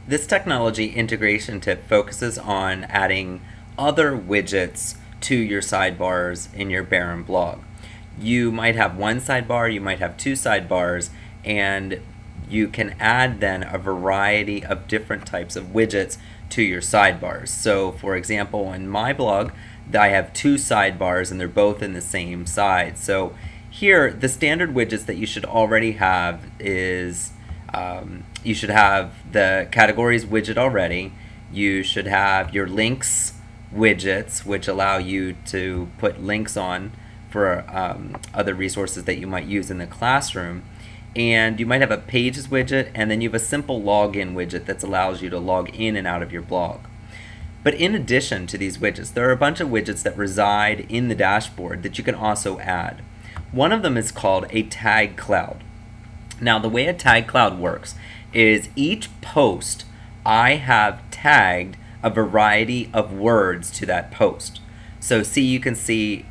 This technology integration tip focuses on adding other widgets to your sidebars in your Barren blog. You might have one sidebar, you might have two sidebars, and you can add then a variety of different types of widgets to your sidebars. So for example, in my blog, I have two sidebars and they're both in the same side. So here, the standard widgets that you should already have is you should have the categories widget already. You should have your links widgets, which allow you to put links on for other resources that you might use in the classroom. And you might have a pages widget, and then you have a simple login widget that allows you to log in and out of your blog. But in addition to these widgets, there are a bunch of widgets that reside in the dashboard that you can also add. One of them is called a tag cloud. Now, the way a tag cloud works is each post I have tagged a variety of words to that post. So you can see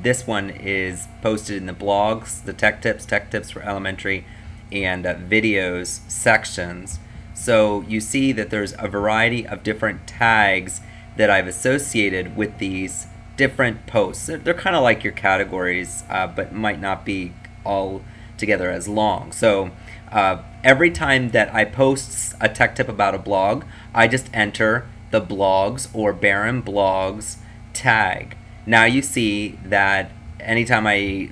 this one is posted in the blogs, the tech tips for elementary, and videos sections. So you see that there's a variety of different tags that I've associated with these different posts. They're kind of like your categories, but might not be all together as long. So every time that I post a tech tip about a blog, I just enter the blogs or Barren blogs tag. Now you see that anytime I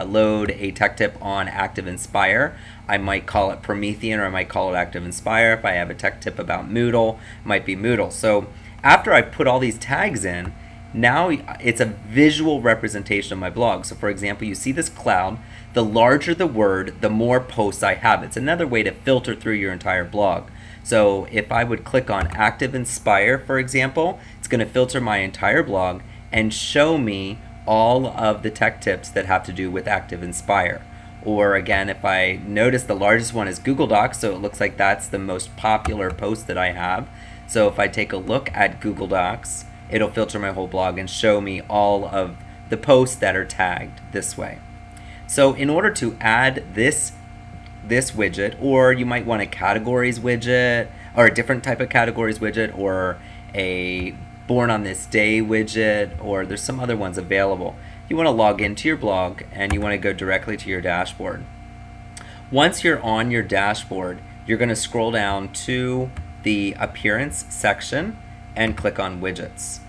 load a tech tip on Active Inspire, I might call it Promethean or I might call it Active Inspire. If I have a tech tip about Moodle, it might be Moodle. So after I put all these tags in, now it's a visual representation of my blog. So for example, you see this cloud. The larger the word, the more posts I have. It's another way to filter through your entire blog. So if I would click on Active Inspire, for example, it's going to filter my entire blog and show me all of the tech tips that have to do with Active Inspire. Or again, if I notice the largest one is Google Docs, so it looks like that's the most popular post that I have. So if I take a look at Google Docs, it'll filter my whole blog and show me all of the posts that are tagged this way. So in order to add this widget, or you might want a categories widget, or a different type of categories widget, or a born on this day widget, or there's some other ones available. You want to log into your blog and you want to go directly to your dashboard. Once you're on your dashboard, you're going to scroll down to the appearance section and click on widgets.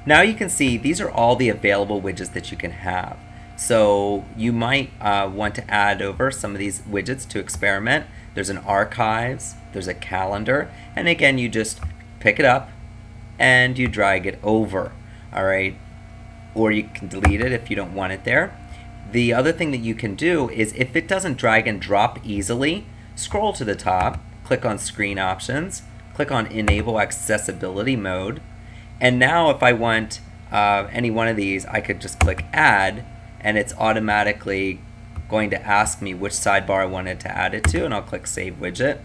Now you can see these are all the available widgets that you can have. So you might want to add over some of these widgets to experiment. There's an archives, there's a calendar, and again you just pick it up and you drag it over, all right? Or you can delete it if you don't want it there. The other thing that you can do is if it doesn't drag and drop easily, scroll to the top, click on Screen Options, click on Enable Accessibility Mode, and now if I want any one of these, I could just click Add, and it's automatically going to ask me which sidebar I wanted to add it to, and I'll click Save Widget,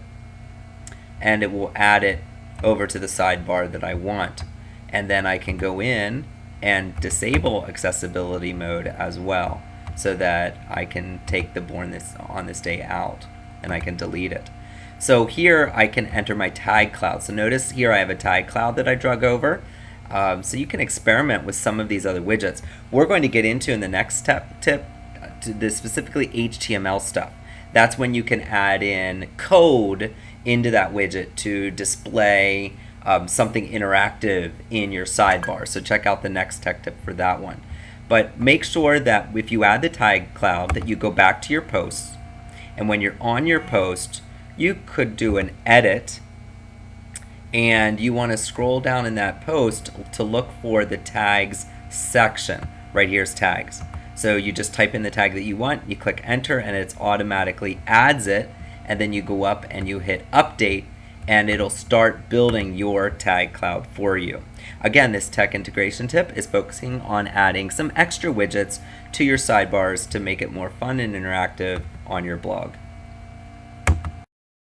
and it will add it over to the sidebar that I want. And then I can go in and disable accessibility mode as well, so that I can take the born on this day out, and I can delete it. So here I can enter my tag cloud. So notice here I have a tag cloud that I drug over. So you can experiment with some of these other widgets. We're going to get into in the next tip to the specifically HTML stuff. That's when you can add in code into that widget to display something interactive in your sidebar. So check out the next tech tip for that one. But make sure that if you add the tag cloud that you go back to your posts, and when you're on your post, you could do an edit, and you want to scroll down in that post to look for the tags section. Right here's tags. So you just type in the tag that you want, you click enter, and it automatically adds it, and then you go up and you hit update, and it'll start building your tag cloud for you. Again, this tech integration tip is focusing on adding some extra widgets to your sidebars to make it more fun and interactive on your blog.